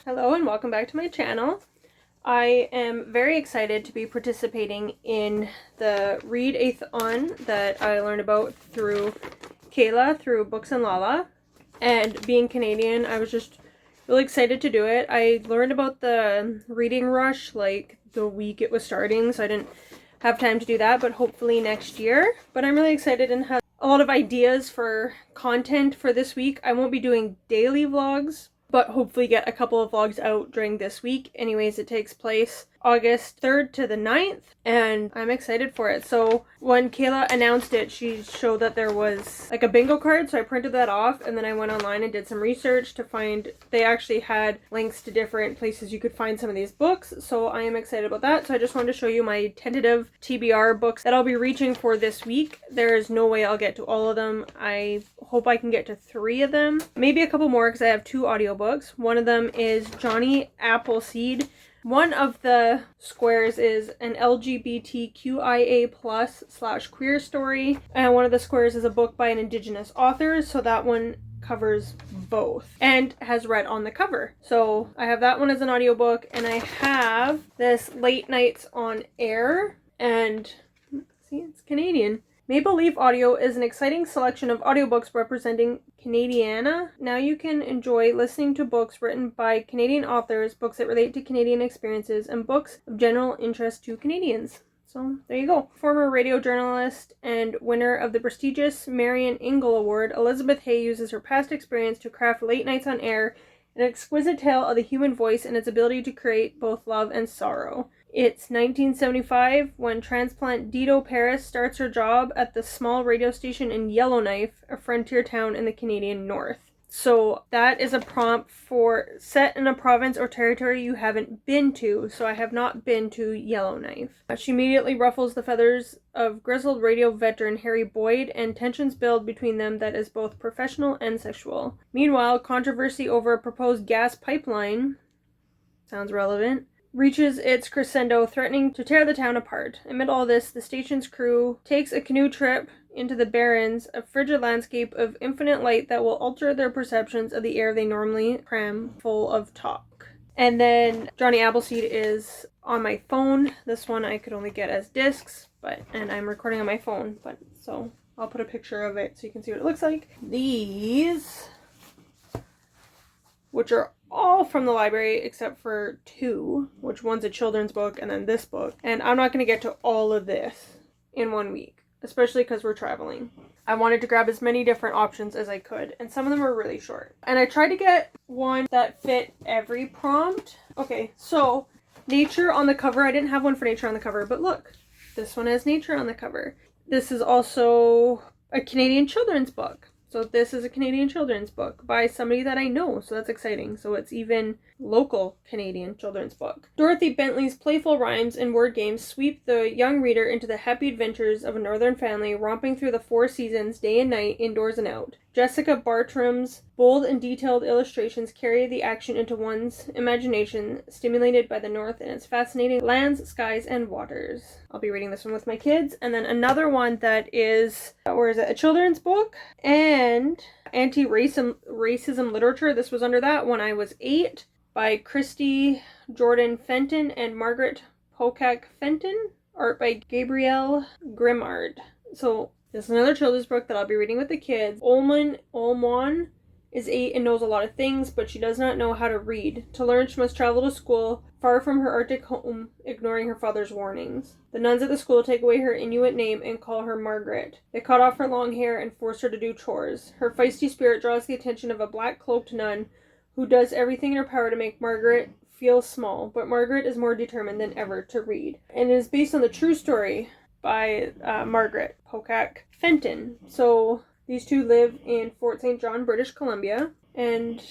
Hello and welcome back to my channel. I am very excited to be participating in the Read-Eh-Thon that I learned about through Kayla through Books and Lala. And being Canadian, I was just really excited to do it. I learned about the reading rush like the week it was starting, so I didn't have time to do that, but hopefully next year. But I'm really excited and have a lot of ideas for content for this week. I won't be doing daily vlogs, but hopefully get a couple of vlogs out during this week. Anyways, it takes place August 3rd to the 9th, and I'm excited for it. So when Kayla announced it, she showed that there was like a bingo card, so I printed that off, and then I went online and did some research to find, they actually had links to different places you could find some of these books, so I am excited about that. So I just wanted to show you my tentative TBR books that I'll be reaching for this week. There is no way I'll get to all of them. I hope I can get to 3 of them, maybe a couple more because I have 2 audiobooks. One of them is Johnny Appleseed. One of the squares is an LGBTQIA+/queer story, and one of the squares is a book by an Indigenous author, so that one covers both and has red on the cover. So I have that one as an audiobook, and I have this Late Nights on Air, and see, it's Canadian. Maple Leaf Audio is an exciting selection of audiobooks representing Canadiana. Now you can enjoy listening to books written by Canadian authors, books that relate to Canadian experiences, and books of general interest to Canadians. So there you go. Former radio journalist and winner of the prestigious Marion Ingle Award, Elizabeth Hay uses her past experience to craft Late Nights on Air, an exquisite tale of the human voice and its ability to create both love and sorrow. It's 1975 when transplant Dido Paris starts her job at the small radio station in Yellowknife, a frontier town in the Canadian North. So that is a prompt for set in a province or territory you haven't been to. So I have not been to Yellowknife. She immediately ruffles the feathers of grizzled radio veteran Harry Boyd, and tensions build between them that is both professional and sexual. Meanwhile, controversy over a proposed gas pipeline, sounds relevant, reaches its crescendo, threatening to tear the town apart. Amid all this, the station's crew takes a canoe trip into the Barrens, a frigid landscape of infinite light that will alter their perceptions of the air they normally cram full of talk. And then Johnny Appleseed is on my phone. This one I could only get as discs, and I'm recording on my phone, so I'll put a picture of it so you can see what it looks like. These, which are all from the library except for 2, which one's a children's book and then this book. And I'm not going to get to all of this in 1 week, especially because we're traveling. I wanted to grab as many different options as I could, and some of them are really short. And I tried to get one that fit every prompt. Okay, so nature on the cover. I didn't have one for nature on the cover, but look, this one has nature on the cover. This is also a Canadian children's book. So this is a Canadian children's book by somebody that I know, so that's exciting. So it's even local Canadian children's book. Dorothy Bentley's playful rhymes and word games sweep the young reader into the happy adventures of a northern family romping through the 4 seasons, day and night, indoors and out. Jessica Bartram's bold and detailed illustrations carry the action into one's imagination, stimulated by the North and its fascinating lands, skies, and waters. I'll be reading this one with my kids. And then another one that is, a children's book and anti-racism literature. This was under that when I was 8, by Christy Jordan Fenton and Margaret Pocack Fenton. Art by Gabrielle Grimard. So this is another children's book that I'll be reading with the kids. Olmon is 8 and knows a lot of things, but she does not know how to read. To learn, she must travel to school, far from her Arctic home, ignoring her father's warnings. The nuns at the school take away her Inuit name and call her Margaret. They cut off her long hair and force her to do chores. Her feisty spirit draws the attention of a black-cloaked nun who does everything in her power to make Margaret feel small, but Margaret is more determined than ever to read. And it is based on the true story by Margaret Pocack Fenton. So these 2 live in Fort St. John, British Columbia, and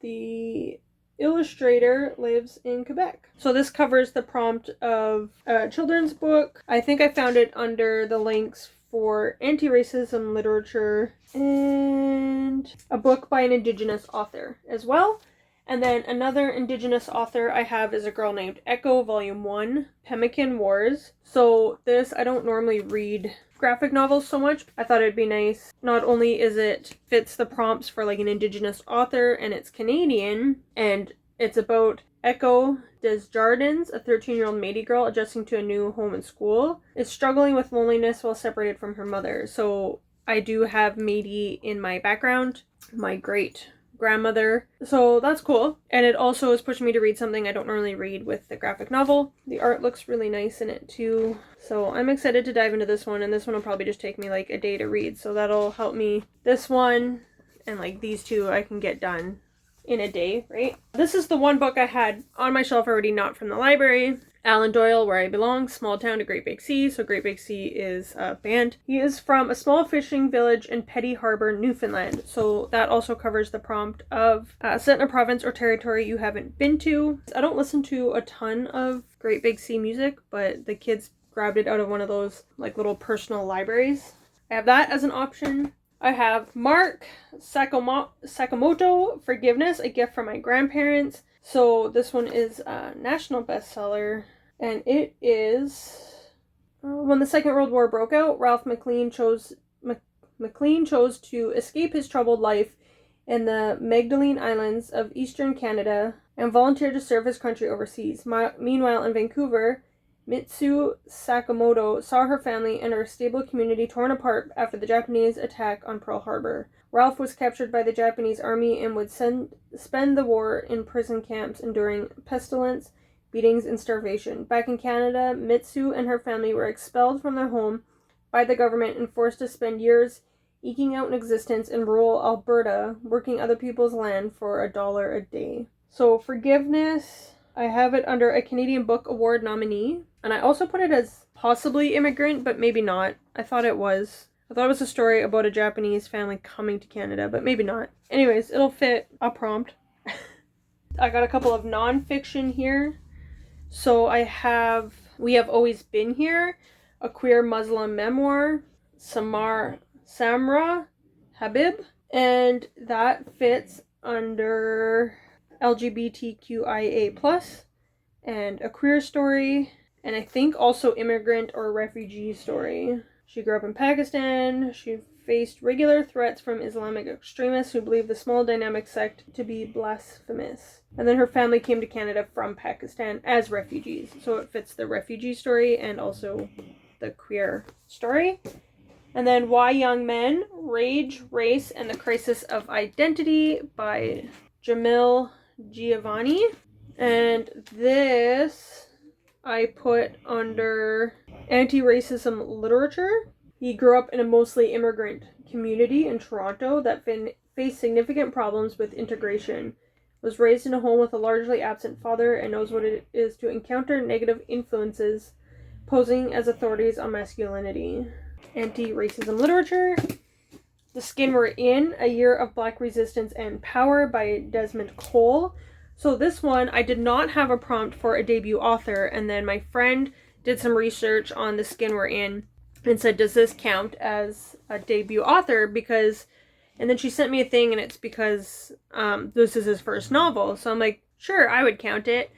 the illustrator lives in Quebec. So this covers the prompt of a children's book. I think I found it under the links for anti-racism literature and a book by an Indigenous author as well. And then another Indigenous author I have is a girl named Echo, Volume 1, Pemmican Wars. So this, I don't normally read graphic novels so much. I thought it'd be nice. Not only is it fits the prompts for like an Indigenous author and it's Canadian, and It's about Echo Desjardins, a 13-year-old Métis girl adjusting to a new home and school, is struggling with loneliness while separated from her mother. So I do have Métis in my background, my great grandmother, so that's cool. And it also is pushing me to read something I don't normally read with the graphic novel. The art looks really nice in it too, so I'm excited to dive into this one, and this one will probably just take me like a day to read, so that'll help me. This one and like these two I can get done in a day, right? This is the one book I had on my shelf already, not from the library. Alan Doyle, Where I Belong, Small Town to Great Big Sea. So Great Big Sea is a band. He is from a small fishing village in Petty Harbour, Newfoundland. So that also covers the prompt of set in a province or territory you haven't been to. I don't listen to a ton of Great Big Sea music, but the kids grabbed it out of one of those like little personal libraries. I have that as an option. I have Mark Sakamoto, Forgiveness, A Gift from My Grandparents. So this one is a national bestseller, and it is when the Second World War broke out, Ralph McLean chose to escape his troubled life in the Magdalene Islands of eastern Canada and volunteered to serve his country overseas. Meanwhile, in Vancouver, Mitsu Sakamoto saw her family and her stable community torn apart after the Japanese attack on Pearl Harbor. Ralph was captured by the Japanese army and would spend the war in prison camps, enduring pestilence, beatings, and starvation. Back in Canada, Mitsu and her family were expelled from their home by the government and forced to spend years eking out an existence in rural Alberta, working other people's land for $1 a day. So Forgiveness, I have it under a Canadian Book Award nominee, and I also put it as possibly immigrant, but maybe not. I thought it was a story about a Japanese family coming to Canada, but maybe not. Anyways, it'll fit a prompt. I got a couple of nonfiction here. So I have We Have Always Been Here, a queer Muslim memoir, Samra Habib, and that fits under LGBTQIA+, and a queer story, and I think also immigrant or refugee story. She grew up in Pakistan. She faced regular threats from Islamic extremists who believe the small dynamic sect to be blasphemous. And then her family came to Canada from Pakistan as refugees. So it fits the refugee story and also the queer story. And then Why Young Men, Rage, Race, and the Crisis of Identity by Jamil Giovanni. And this I put under anti-racism literature. He grew up in a mostly immigrant community in Toronto that faced significant problems with integration. Was raised in a home with a largely absent father and knows what it is to encounter negative influences posing as authorities on masculinity. Anti-racism literature. The Skin We're In, A Year of Black Resistance and Power by Desmond Cole. So this one, I did not have a prompt for a debut author, and then my friend did some research on The Skin We're In and said, does this count as a debut author? And then she sent me a thing, and it's because this is his first novel. So I'm like, sure, I would count it.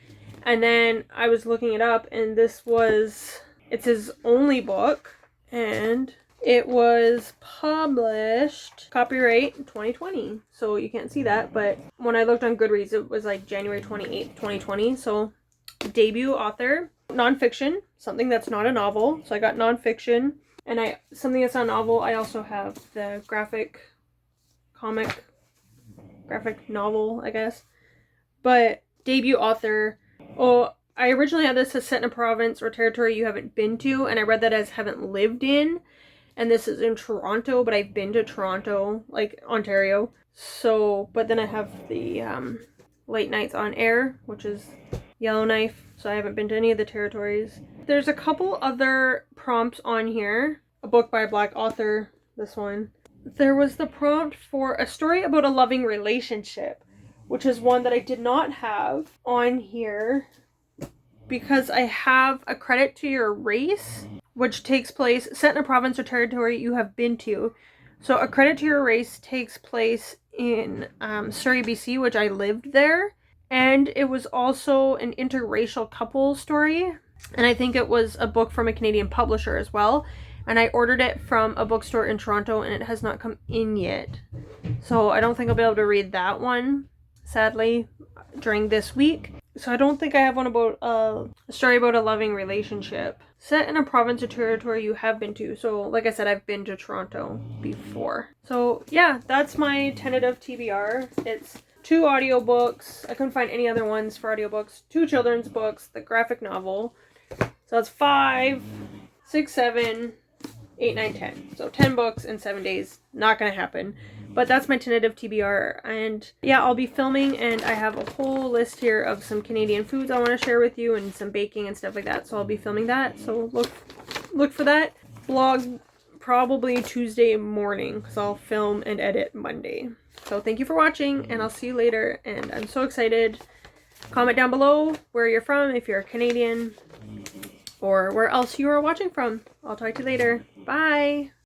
And then I was looking it up, and it's his only book, and it was published, copyright 2020. So you can't see that, but when I looked on Goodreads, it was like January 28th, 2020. So debut author, nonfiction, something that's not a novel. So I got nonfiction, and something that's not a novel. I also have the graphic novel, I guess. But debut author, I originally had this as set in a province or territory you haven't been to, and I read that as haven't lived in. And this is in Toronto, but I've been to Toronto, like Ontario. So, but then I have the Late Nights on Air, which is Yellowknife. So I haven't been to any of the territories. There's a couple other prompts on here. A book by a Black author, this one. There was the prompt for a story about a loving relationship, which is one that I did not have on here because I have A Credit to Your Race, which takes place set in a province or territory you have been to. So A Credit to Your Race takes place in Surrey, BC, which I lived there. And it was also an interracial couple story. And I think it was a book from a Canadian publisher as well. And I ordered it from a bookstore in Toronto, and it has not come in yet. So I don't think I'll be able to read that one. sadly, during this week. So I don't think I have one about a story about a loving relationship. Set in a province or territory you have been to. So like I said, I've been to Toronto before. So yeah, that's my tentative TBR. It's 2 audiobooks. I couldn't find any other ones for audiobooks. 2 children's books, the graphic novel. So that's 5, 6, 7, 8, 9, 10. So 10 books in 7 days. Not gonna happen. But that's my tentative TBR. And yeah, I'll be filming, and I have a whole list here of some Canadian foods I want to share with you and some baking and stuff like that. So I'll be filming that. So look for that vlog probably Tuesday morning, because I'll film and edit Monday. So thank you for watching, and I'll see you later. And I'm so excited. Comment down below where you're from, if you're Canadian, or where else you are watching from. I'll talk to you later. Bye!